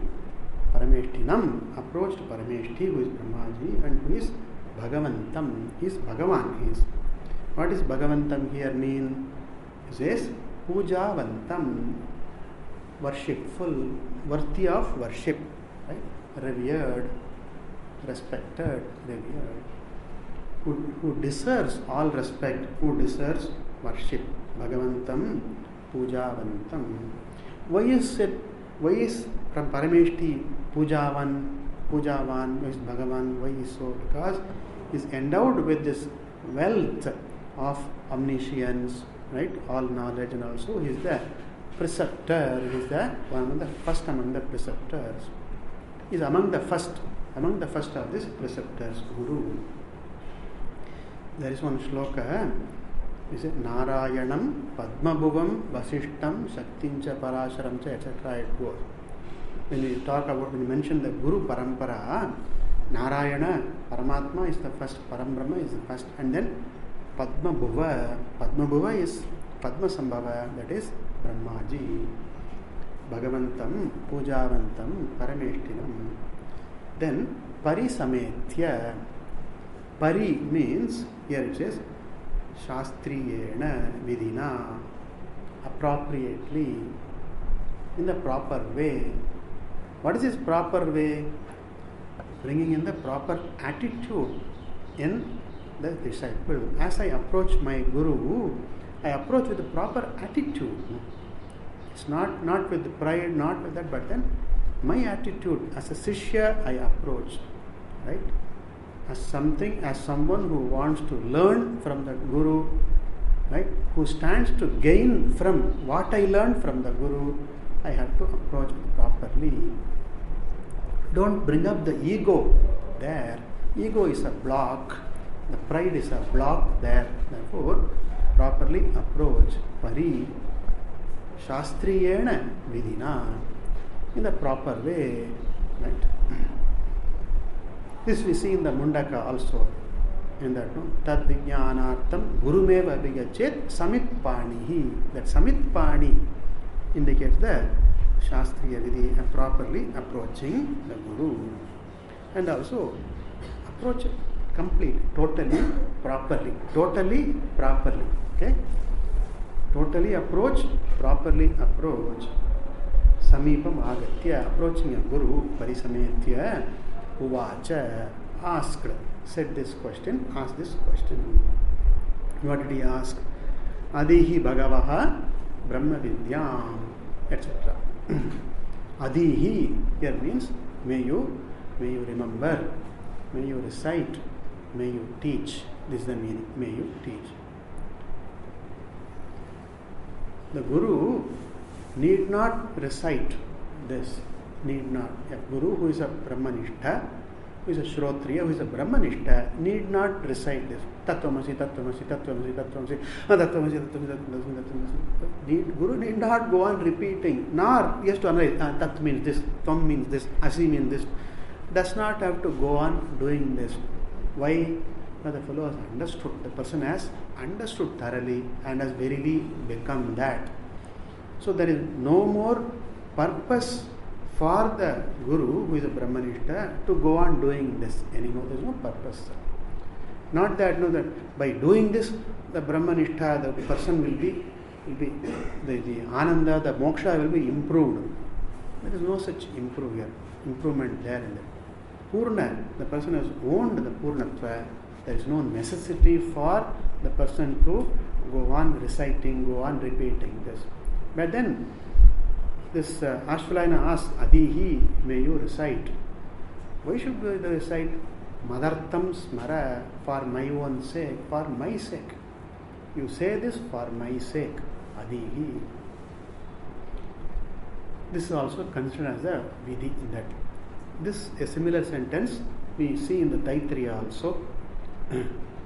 Speaker 1: Parameshtinam, approached Parameshti, who is Brahmaji, and who is Bhagavantam. He is Bhagavan. He is. What is Bhagavantam here mean? He says, Pujavantam, worshipful, worthy of worship, right? Revered, respected, revered, who deserves all respect, who deserves worship. Bhagavantam, Pujavantam. Why is from Parameshti Pujavan, why is Bhagavan, why is so? Because he is endowed with this wealth of omniscience, right? All knowledge, and also he is the preceptor, he is the one of the first among the preceptors. He is among the first of these preceptors, Guru. There is one shloka. He said, Narayanam, Padmabhuvam, Vasishtam, Shaktincha, Parasharamcha, etc. It goes. When we mention the Guru Parampara, Narayana, Paramatma is the first, Parambrahma is the first, and then Padmabhuva is Padma Sambhava, that is Brahmaji. Bhagavantam, Pujavantam, Parameshtinam. Then Parisametya. Pari means, here it says, Shastriyena Vidina, appropriately, in the proper way. What is this proper way? Bringing in the proper attitude in the disciple. As I approach my Guru, I approach with the proper attitude. It's not with pride, not with that, but then my attitude as a Sishya I approach, right? As someone who wants to learn from the Guru, right? Who stands to gain from what I learned from the Guru, I have to approach properly. Don't bring up the ego there. Ego is a block. The pride is a block there. Therefore, properly approach. Pari Shastriyena Vidina, in the proper way, right? This we see in the Mundaka also. In that, no? Tad Vijnanartham Gurumeva Vigachet Samitpanihi. That Samitpani indicates the Shastriya Vidhi, and properly approaching the Guru. And also approach complete, totally, properly. Okay? Totally approach, properly approach. Samipam Agatya, approaching a Guru, Parisametya, Uvacha, asked, said this question, asked this question. What did he ask? Adihi Bhagavaha Brahmavidyam, etc. Adihi here means may you remember, may you recite, may you teach. This is the meaning, may you teach. The Guru need not recite this, need not. A Guru who is a Brahmanishta, who is a Shrotriya, who is a Brahmanishta, need not recite this. Tattvamasi, Tattvamasi, Tattvamasi, Tattvamasi, Tattvamasi, Tattvamasi. Guru need not go on repeating, nor he has to analyze, Tat means this, Tvam means this, Asi means this. Does not have to go on doing this. Why? Because the fellow has understood, the person has understood thoroughly and has verily become that. So there is no more purpose for the Guru, who is a Brahmanishta, to go on doing this anymore. There is no purpose. Not that, no, that by doing this, the Brahmanishta, the person will be the Ananda, the Moksha will be improved. There is no such improvement there in that. Purna, the person has owned the Purnatva. There is no necessity for the person to go on reciting, go on repeating this. But then, this Ashvalayana asks, Adihi, may you recite. Why should we recite? Madartham smara, for my own sake, for my sake. You say this for my sake. Adihi. This is also considered as a vidhi in that. This, a similar sentence, we see in the Taittiriya also.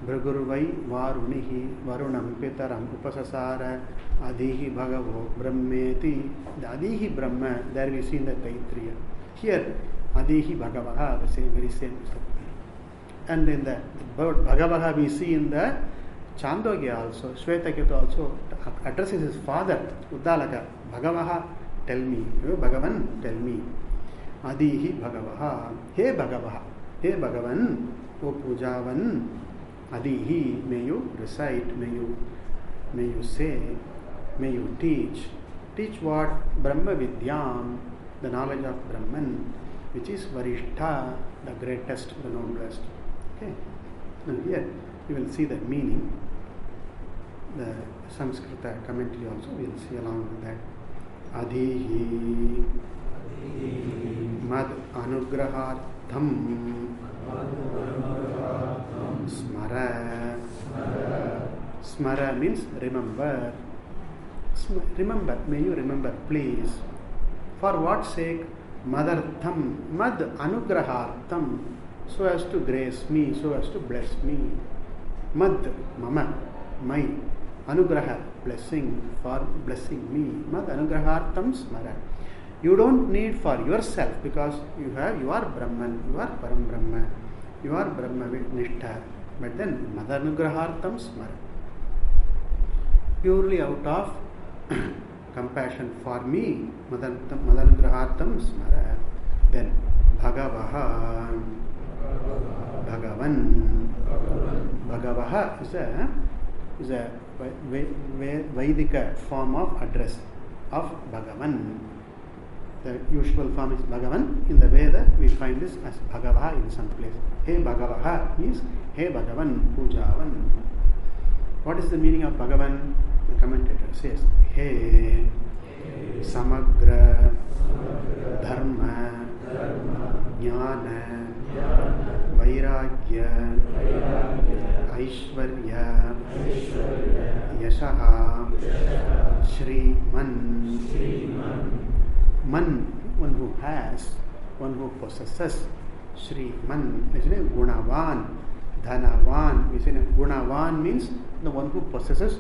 Speaker 1: Bragurvai Varunihi Varunam Pitaram Upasasara Adihi Bhagavo Brahmeti. The Adihi Brahma, there we see in the Taittiriya. Here, Adihi Bhagavaha, the same, very same. And in the word Bhagavaha we see in the Chandogya also. Shvetaketu also addresses his father, Uddalaka. Bhagavaha, tell me. Bhagavan, tell me. Adihi Bhagavaha. He Bhagavaha. He Bhagavan, O Pujavan, Adihi, may you recite, may you say, may you teach. Teach what? Brahmavidyam, the knowledge of Brahman, which is Varishtha, the greatest, the noblest. Okay. Now here you will see the meaning. The Sanskrita commentary also we will see along with that. Adhihi mad anugrahartham smara. Smara means remember. Remember, may you remember, please. For what sake? Madartham, mad anugrahartham, so as to grace me, so as to bless me. Mad, mama, my, anugraha, blessing, for blessing me. Mad anugrahartham smara. You don't need for yourself, because you are Brahman, you are Param Brahma, you are Brahmavidyananda. But then mad anugrahartham smara. Purely out of compassion for me, Madanugrahartam smara. Then Bhagavaha, Bhagavan. Bhagavaha is a Vaidika form of address of Bhagavan. The usual form is Bhagavan. In the Veda, we find this as Bhagavaha in some place. Hey Bhagavaha means Hey Bhagavan, Pujavan. What is the meaning of Bhagavan? The commentator says, Hey Samagra Dharma Jnana Vairagya Aishwarya Yashaha Shri Man. Man, one who has, one who possesses. Shri Man, isn't it? Gunavan, Dhanavan. We say Gunavan means the one who possesses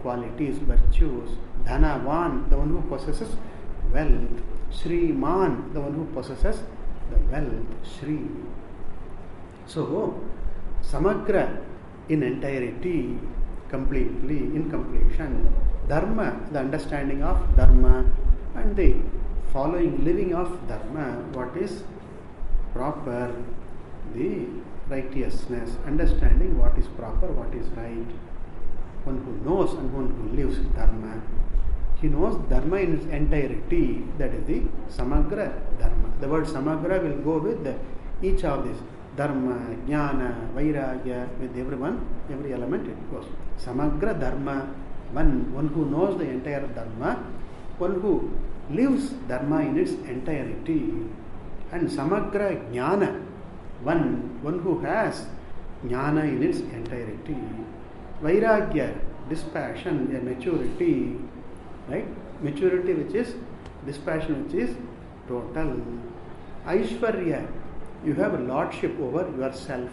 Speaker 1: qualities, virtues. Dhanavan, the one who possesses wealth. Shri Man, the one who possesses the wealth. Shri. So, Samagra in entirety, completely, in completion. Dharma, the understanding of Dharma, and the following, living of Dharma, what is proper, the righteousness, understanding what is proper, what is right. One who knows and one who lives Dharma. He knows Dharma in its entirety, that is the Samagra Dharma. The word Samagra will go with each of these. Dharma, Jnana, Vairagya, with everyone, every element it goes. Samagra Dharma, one who knows the entire Dharma, one who lives Dharma in its entirety. And Samagra Jnana, one who has Jnana in its entirety. Vairagya, dispassion, a maturity, right? Maturity which is dispassion, which is total. Aishwarya, you have a lordship over yourself.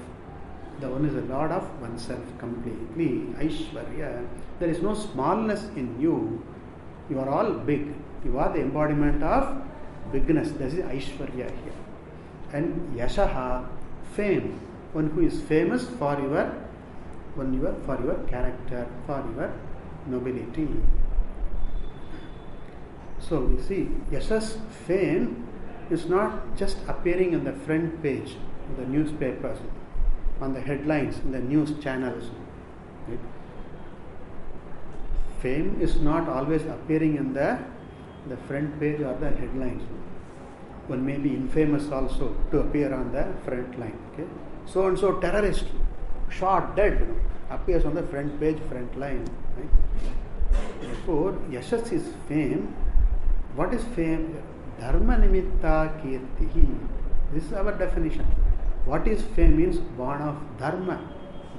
Speaker 1: The one is a lord of oneself completely. Aishwarya, there is no smallness in you. You are all big. You are the embodiment of bigness. This is Aishwarya here. And Yashaha, fame, one who is famous for your character, for your nobility. So we see Yasha's fame is not just appearing on the front page of the newspapers, on the headlines, in the news channels. Right? Fame is not always appearing in the front page or the headlines. One may be infamous also to appear on the front line. Okay? So and so terrorist shot dead, appears on the front page, front line. Right? Therefore, Yashas is fame. What is fame? Dharma nimitta kirtihi. This is our definition. What is fame means born of dharma,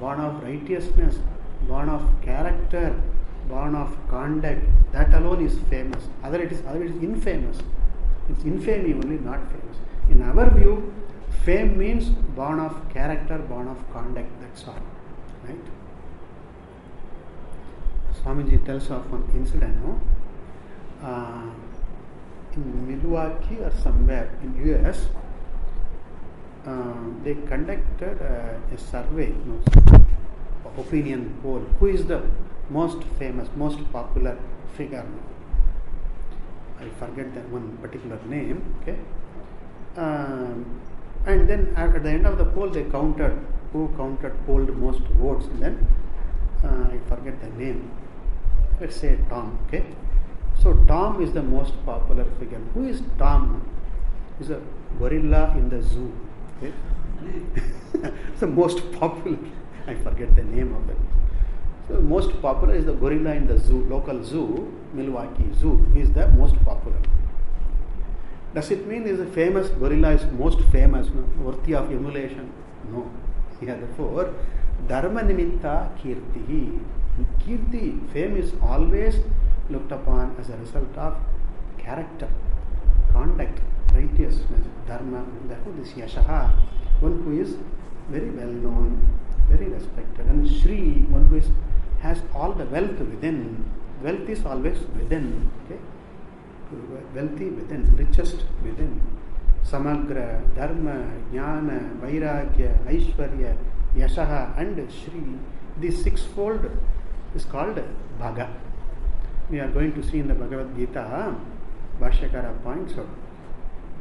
Speaker 1: born of righteousness, born of character, born of conduct. That alone is famous. Other it is infamous. It's infamy only, not famous. In our view, fame means born of character, born of conduct. That's all. Right? Swamiji tells of one incident. In Milwaukee or somewhere in US, they conducted a survey, opinion poll. Who is the most famous, most popular figure? I forget that one particular name. Okay, And then at the end of the poll, they counted who polled most votes. And then I forget the name. Let's say Tom. Okay. So Tom is the most popular figure. Who is Tom? He's a gorilla in the zoo. Okay. So most popular. I forget the name of it. So most popular is the gorilla in the zoo, local zoo, Milwaukee Zoo. He is the most popular. Does it mean is a famous gorilla is most famous, no? Worthy of emulation? No. Yeah, therefore, dharma nimitta kirtihi. Kirti, fame is always looked upon as a result of character, conduct, righteousness, dharma. Therefore, this yashaha, one who is very well known, very respected, and Shri, one who has all the wealth within. Wealth is always within. Okay. Wealthy within, richest within. Samagra, Dharma, Jnana, Vairagya, Aishwarya, Yashaha and Shri. This sixfold is called Bhaga. We are going to see in the Bhagavad Gita, Bhashyakara points out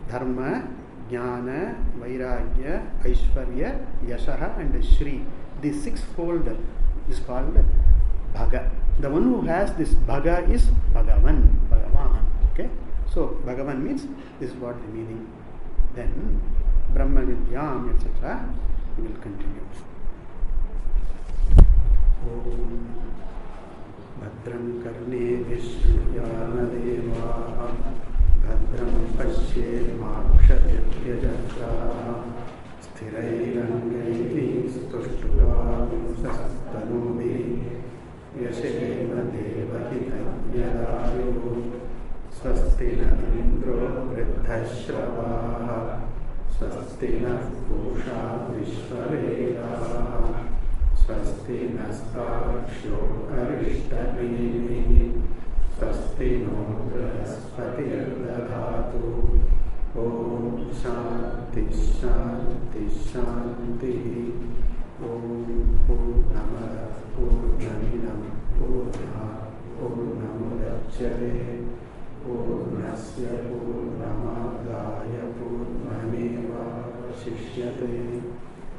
Speaker 1: Dharma, Jnana, Vairagya, Aishwarya, Yashaha and Shri. This sixfold is called Bhaga. The one who has this Bhaga is Bhagavan. Okay, so Bhagavan means this is what the meaning. Then Brahmavidyam, etc. We will continue. Om Bhadram Karne Vishnuyana Deva Bhadram Pasye Maksharyajatra Sthirairangaiti Stushtuva Sastanubi Yasheva Devahitanyadayu Swasti na Indro Vriddhashravaha Swasti na Pusha Vishvavedaha Swasti na Staksho Arishtavini Swasti no Brahaspati Dadhatu Om Shanti Shanti Shanti Om Purnamada Purnaminam Purna Purnamudachyate Purnasya Purnamadaya Purnameva Shishyate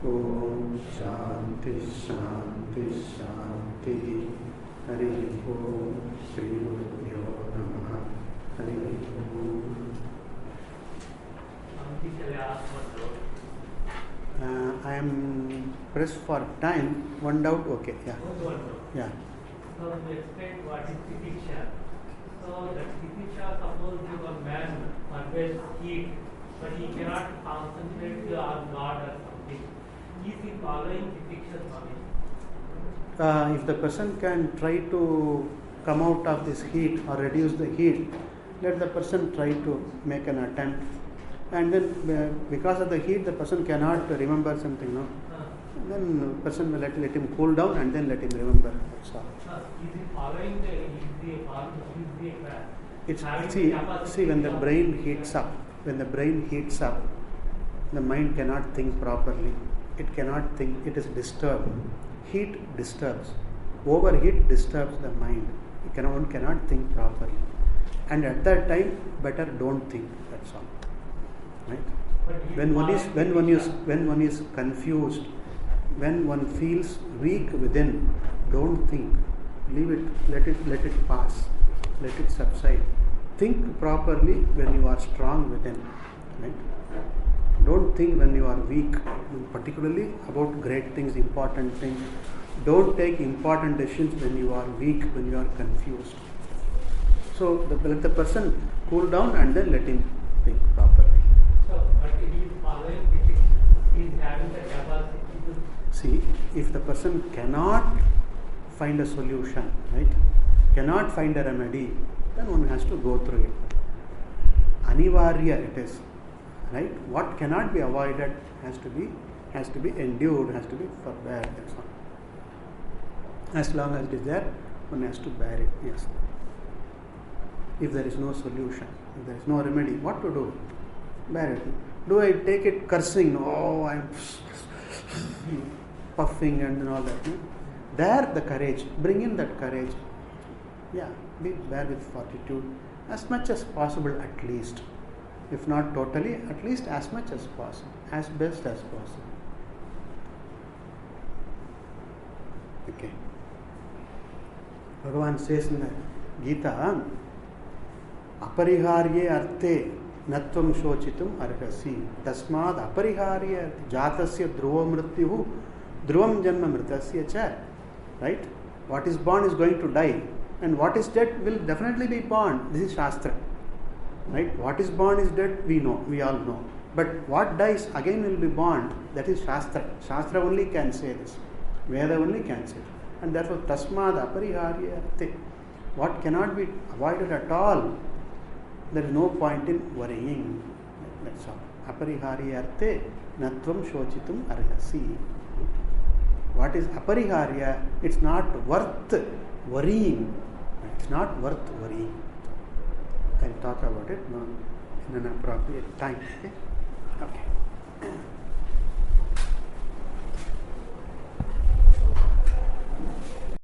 Speaker 1: Om Shanti Shanti Shanti Hari Om Shri Gurubhyo Namaha Hari Om. I am pressed for time. One doubt, okay, yeah. Yeah.
Speaker 2: So you explain what is titisha. So that titisha, suppose you a man always eat, but he cannot concentrate on God or something. Is he following titisha, Swami?
Speaker 1: If the person can try to come out of this heat or reduce the heat, let the person try to make an attempt. And then because of the heat, the person cannot remember something, no? Then the person will let him cool down and then let him remember. That's all.
Speaker 2: Is he following
Speaker 1: See, when the brain heats up, the mind cannot think properly. It cannot think, it is disturbed. Heat disturbs. Overheat disturbs the mind. One cannot think properly. And at that time, better don't think. That's all. Right? When one is confused, when one feels weak within, don't think. Leave it, let it pass, let it subside. Think properly when you are strong within. Right? Don't think when you are weak, particularly about great things, important things. Don't take important decisions when you are weak, when you are confused. So let the person cool down and then let him think properly.
Speaker 2: So, but if he is following physics, he is having the capacity to...
Speaker 1: See, if the person cannot find a solution, right, cannot find a remedy, then one has to go through it. Anivarya it is, right? What cannot be avoided has to be endured, has to be forbeared. That's all. As long as it is there, one has to bear it. Yes. If there is no solution, if there is no remedy, what to do? Bear it. Do I take it cursing? Oh, I'm puffing and all that. No? There, the courage. Bring in that courage. Yeah, bear with fortitude as much as possible, at least. If not totally, at least as much as possible, as best as possible. Okay. Bhagavan says in the Gita, apariharye arte natvam shochitum arhasi tasmad apariharye jatasya dhruva mrityuhu dhruvam janma mritasya cha. Right? What is born is going to die, and what is dead will definitely be born. This is Shastra. Right? What is born is dead, we know, we all know. But what dies again will be born, that is Shastra. Shastra only can say this. Veda only can say it. And therefore, tasmad apariharya arte. What cannot be avoided at all, there is no point in worrying. That's all. Apariharya arte natvam shochitum arhasi. What is apariharya? It's not worth worrying. It's not worth worrying. I'll talk about it in an appropriate time. Okay.